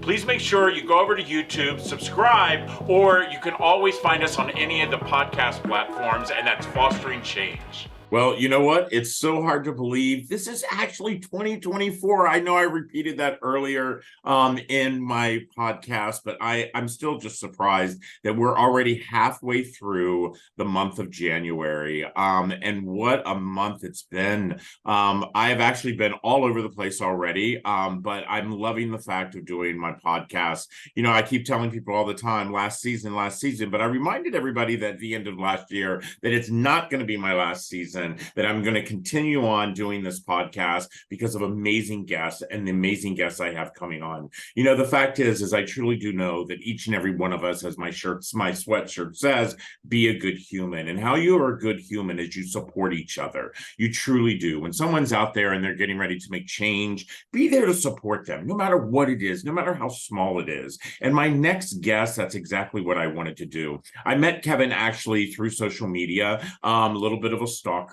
please make sure you go over to YouTube, subscribe, or you can always find us on any of the podcast platforms, and that's Fostering Change. Well, you know what? It's so hard to believe this is actually 2024. I know I repeated that earlier in my podcast, but I'm still just surprised that we're already halfway through the month of January. And what a month it's been. I have actually been all over the place already, but I'm loving the fact of doing my podcast. You know, I keep telling people all the time, last season, but I reminded everybody that at the end of last year that it's not going to be my last season, that I'm going to continue on doing this podcast because of amazing guests and the amazing guests I have coming on. You know, the fact is I truly do know that each and every one of us, as my sweatshirt says, be a good human. And how you are a good human is you support each other. You truly do. When someone's out there and they're getting ready to make change, be there to support them, no matter what it is, no matter how small it is. And my next guest, that's exactly what I wanted to do. I met Kevin actually through social media, a little bit of a stalker.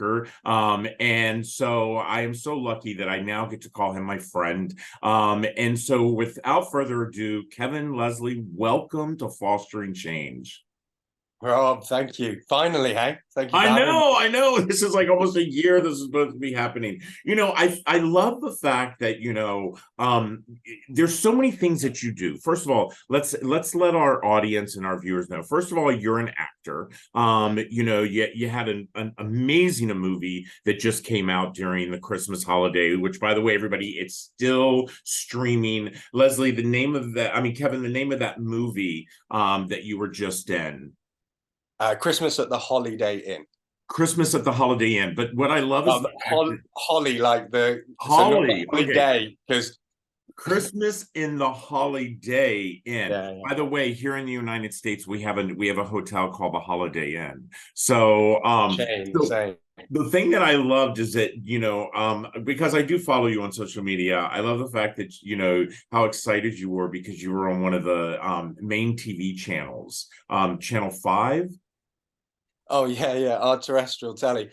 And so I am so lucky that I now get to call him my friend. And so without further ado, Kevin Leslie, welcome to Fostering Change. Rob, thank you. Finally, hey? Thank you. I know. This is like almost a year this is supposed to be happening. You know, I love the fact that, you know, there's so many things that you do. First of all, let's let our audience and our viewers know. First of all, you're an actor. You know, you had an amazing movie that just came out during the Christmas holiday, which, by the way, everybody, it's still streaming. Leslie, the name of that, I mean, Kevin, the name of that movie that you were just in. Christmas at the Holiday Inn. Christmas at the Holiday Inn. But what I love is Holly, like the Holly. Holiday, because Christmas in the Holiday Inn. Yeah. By the way, here in the United States, we have a hotel called the Holiday Inn. So, same. The thing that I loved is that, you know, because I do follow you on social media, I love the fact that, you know, how excited you were because you were on one of the main TV channels, Channel 5. Oh, yeah, our terrestrial telly.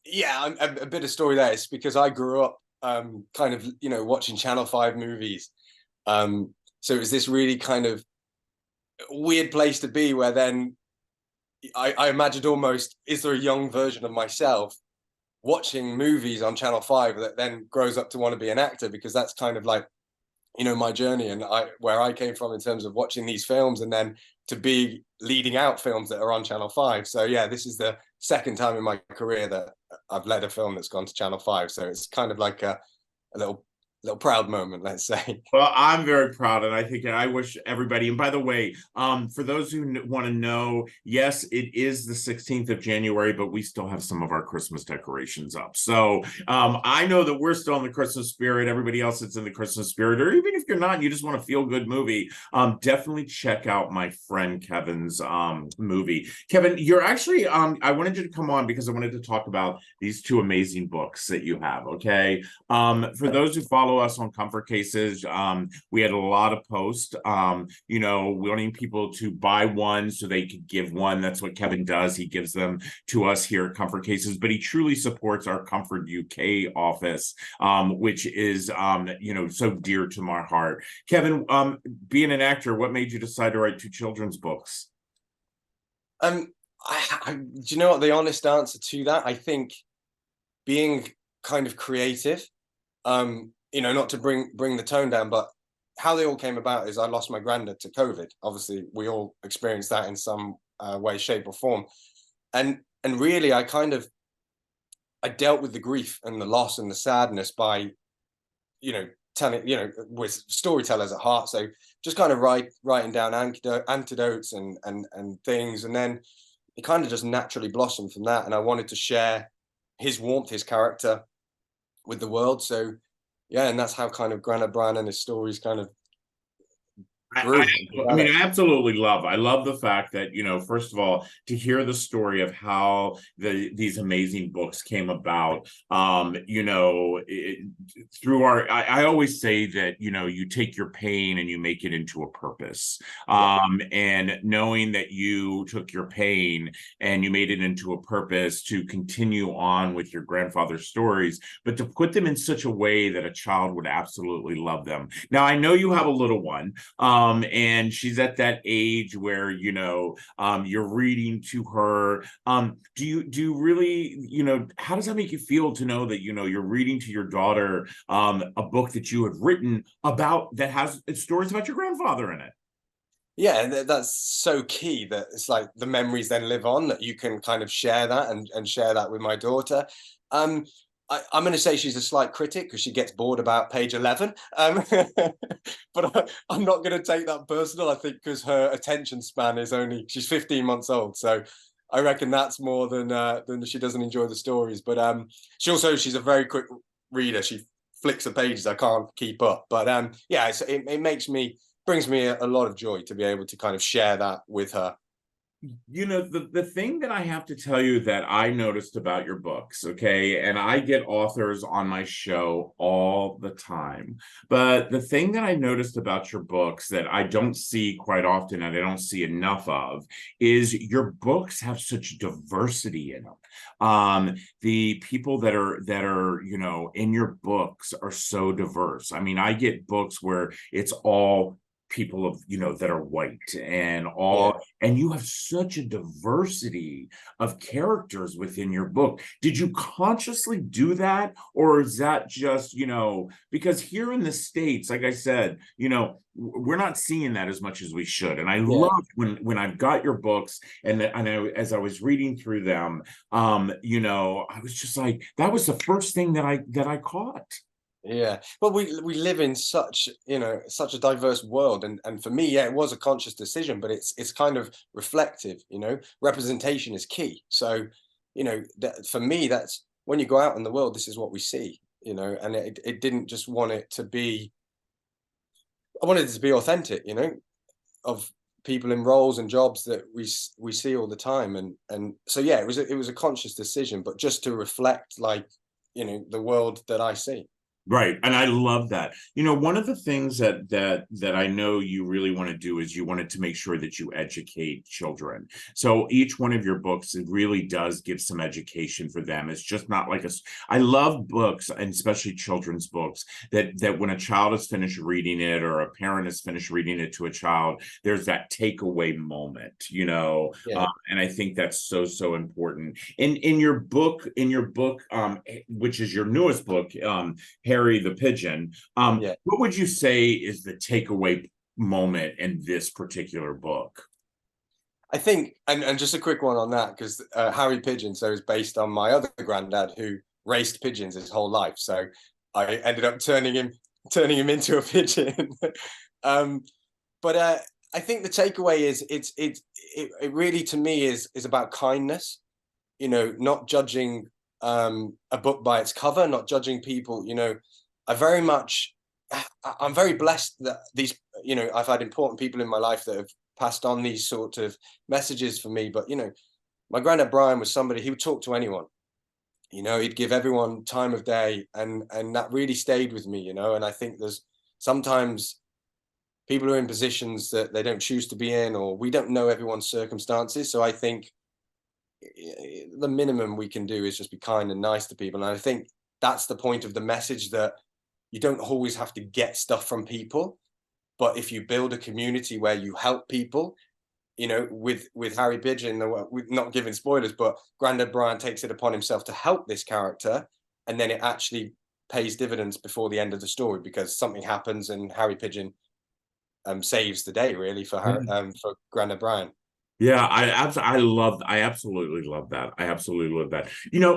Yeah, a bit of story there. It's because I grew up kind of, you know, watching Channel 5 movies. So it was this really kind of weird place to be where then I imagined almost, is there a young version of myself watching movies on Channel 5 that then grows up to want to be an actor? Because that's kind of like, you know, my journey and where I came from in terms of watching these films and then to be leading out films that are on Channel 5. So yeah, this is the second time in my career that I've led a film that's gone to Channel 5. So it's kind of like a little proud moment, let's say. Well, I'm very proud, and I think I wish everybody, and by the way, for those who want to know, yes, it is the 16th of January, but we still have some of our Christmas decorations up. So I know that we're still in the Christmas spirit. Everybody else that's in the Christmas spirit, or even if you're not, and you just want a feel-good movie, definitely check out my friend Kevin's movie. Kevin, you're actually, I wanted you to come on because I wanted to talk about these two amazing books that you have, okay? For those who follow us on Comfort Cases, we had a lot of posts, you know, wanting people to buy one so they could give one. That's what Kevin does. He gives them to us here at Comfort Cases, but he truly supports our Comfort UK office, which is, you know, so dear to my heart. Kevin, being an actor, what made you decide to write two children's books? Do you know what the honest answer to that? I think being kind of creative, you know, not to bring the tone down, but how they all came about is I lost my granddad to COVID. Obviously, we all experienced that in some way, shape, or form, and really, I dealt with the grief and the loss and the sadness by, you know, telling, you know, with storytellers at heart. So just kind of writing down antidotes and things, and then it kind of just naturally blossomed from that. And I wanted to share his warmth, his character with the world. So yeah, and that's how kind of Granddad Brian and His Stories kind of grew. I mean, I love the fact that, first of all, to hear the story of how these amazing books came about, through I always say that, you take your pain and you make it into a purpose. Yeah, And knowing that you took your pain and you made it into a purpose to continue on with your grandfather's stories, but to put them in such a way that a child would absolutely love them. Now, I know you have a little one, and she's at that age where you're reading to her. Do you really, how does that make you feel to know that you're reading to your daughter a book that you have written about that has stories about your grandfather in it? yeah, that's so key, that it's like the memories then live on, that you can kind of share that and share that with my daughter. um I'm going to say she's a slight critic because she gets bored about page 11. But I'm not going to take that personal. I think because her attention span is only, she's 15 months old, so I reckon that's more than she doesn't enjoy the stories. But she's a very quick reader. She flicks the pages, I can't keep up. But yeah, it makes me, brings me a lot of joy to be able to kind of share that with her. The thing that I have to tell you that I noticed about your books, okay, and I get authors on my show all the time, but the thing that I noticed about your books that I don't see quite often and I don't see enough of is your books have such diversity in them. The people that are in your books are so diverse. I mean, I get books where it's all people of that are white and Yeah. all, and you have such a diversity of characters within your book. Did you consciously do that, or is that just because here in the States, like I said, we're not seeing that as much as we should. And I Yeah. love when I've got your books as I was reading through them, I was just like, that was the first thing that I caught. Yeah. Well, we live in such, such a diverse world, and for me, yeah, it was a conscious decision, but it's kind of reflective. Representation is key. So, that for me, that's when you go out in the world, this is what we see. And it didn't just want it to be. I wanted it to be authentic. Of people in roles and jobs that we see all the time, and so yeah, it was a conscious decision, but just to reflect, like, the world that I see. Right. And I love that. One of the things that I know you really want to do is you wanted to make sure that you educate children. So each one of your books, it really does give some education for them. It's just not like I love books, and especially children's books, that when a child is finished reading it or a parent is finished reading it to a child, there's that takeaway moment. Yeah. And I think that's so important. In your book, which is your newest book, Harry the Pigeon. Yeah. What would you say is the takeaway moment in this particular book? I think, and just a quick one on that, because Harry Pigeon, so is based on my other granddad who raced pigeons his whole life. So I ended up turning him into a pigeon. um, but I think the takeaway is it really, to me, is about kindness. Not judging a book by its cover, not judging people. I very much, I'm very blessed that I've had important people in my life that have passed on these sort of messages for me. But my granddad Brian was somebody, he would talk to anyone. He'd give everyone time of day, and that really stayed with me. And I think there's sometimes people are in positions that they don't choose to be in, or we don't know everyone's circumstances. So I think the minimum we can do is just be kind and nice to people. And I think that's the point of the message, that you don't always have to get stuff from people, but if you build a community where you help people, with Harry Pigeon, with not giving spoilers, but Grandad Brian takes it upon himself to help this character, and then it actually pays dividends before the end of the story, because something happens and Harry Pigeon saves the day, really, for Grandad Brian. Yeah, I absolutely love that. I absolutely love that.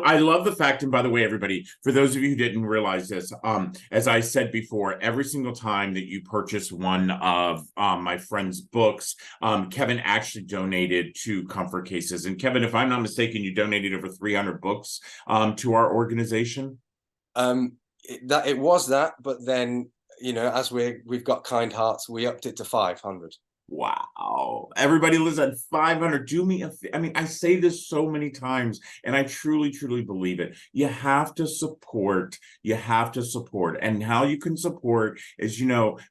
I love the fact, and by the way, everybody, for those of you who didn't realize this, as I said before, every single time that you purchase one of my friend's books, Kevin actually donated to Comfort Cases. And Kevin, if I'm not mistaken, you donated over 300 books to our organization. That it was that, but then as we've got kind hearts, we upped it to 500. Wow. Everybody listen, 500. Do me I mean, I say this so many times, and I truly, truly believe it. You have to support. You have to support. And how you can support is,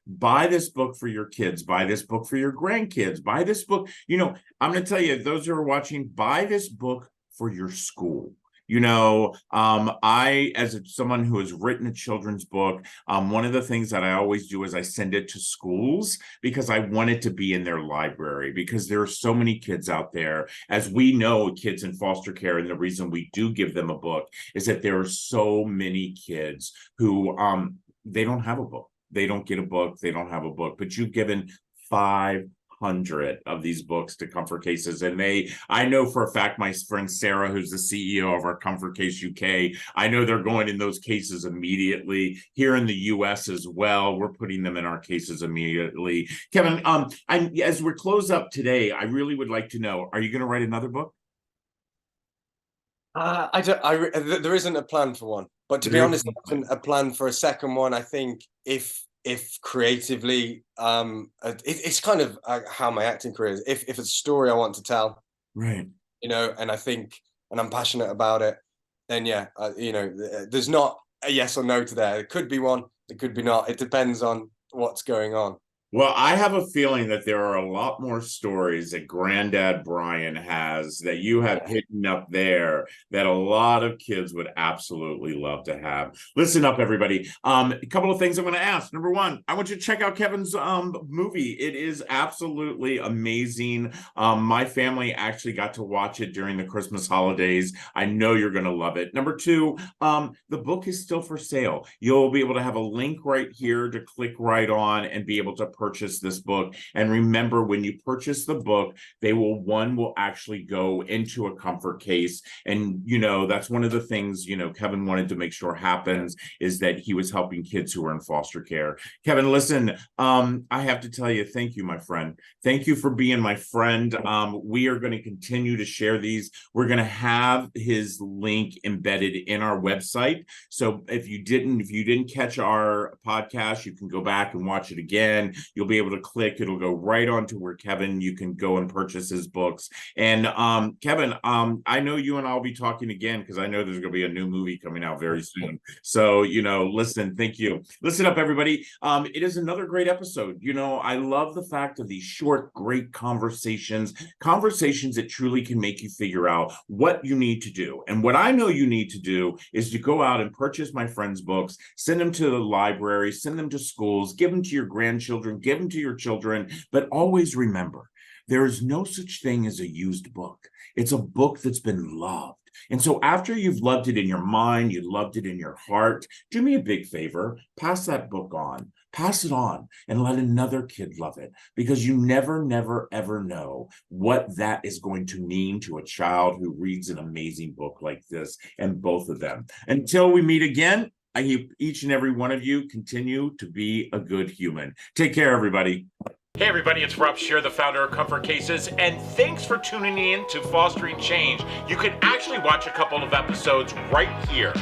buy this book for your kids, buy this book for your grandkids, buy this book. I'm going to tell you, those who are watching, buy this book for your school. I, as someone who has written a children's book, one of the things that I always do is I send it to schools because I want it to be in their library, because there are so many kids out there, as we know, kids in foster care. And the reason we do give them a book is that there are so many kids who, they don't have a book. They don't get a book. They don't have a book, but you've given 500 of these books to Comfort Cases. And I know for a fact, my friend Sarah, who's the CEO of our Comfort Case UK, I know they're going in those cases immediately. Here in the US as well, we're putting them in our cases immediately. Kevin, as we close up today, I really would like to know, are you going to write another book? There isn't a plan for one, but to be honest, there isn't a plan for a second one. I think if creatively, it's kind of how my acting career is. If it's a story I want to tell, right, and I think, and I'm passionate about it, then yeah, there's not a yes or no to that. It could be one, it could be not. It depends on what's going on. Well, I have a feeling that there are a lot more stories that Granddad Brian has that you have hidden up there that a lot of kids would absolutely love to have. Listen up, everybody. A couple of things I'm going to ask. Number one, I want you to check out Kevin's movie. It is absolutely amazing. My family actually got to watch it during the Christmas holidays. I know you're going to love it. Number two, the book is still for sale. You'll be able to have a link right here to click right on and be able to purchase this book. And remember, when you purchase the book, one will actually go into a Comfort Case. And that's one of the things Kevin wanted to make sure happens, is that he was helping kids who are in foster care. Kevin, listen, I have to tell you, thank you, my friend. Thank you for being my friend. We are going to continue to share these. We're going to have his link embedded in our website. So if you didn't catch our podcast, you can go back and watch it again. You'll be able to click. It'll go right on to where Kevin, you can go and purchase his books. And Kevin, I know you and I'll be talking again, because I know there's going to be a new movie coming out very soon. So, listen, thank you. Listen up, everybody. It is another great episode. I love the fact of these short, great conversations that truly can make you figure out what you need to do. And what I know you need to do is to go out and purchase my friend's books, send them to the library, send them to schools, give them to your grandchildren, give them to your children, but always remember, there is no such thing as a used book. It's a book that's been loved. And so after you've loved it in your mind, you loved it in your heart, do me a big favor, pass that book on, pass it on, and let another kid love it, because you never, never, ever know what that is going to mean to a child who reads an amazing book like this, and both of them. Until we meet again, I hope each and every one of you continue to be a good human. Take care, everybody. Hey everybody, it's Rob Scheer, the founder of Comfort Cases, and thanks for tuning in to Fostering Change. You can actually watch a couple of episodes right here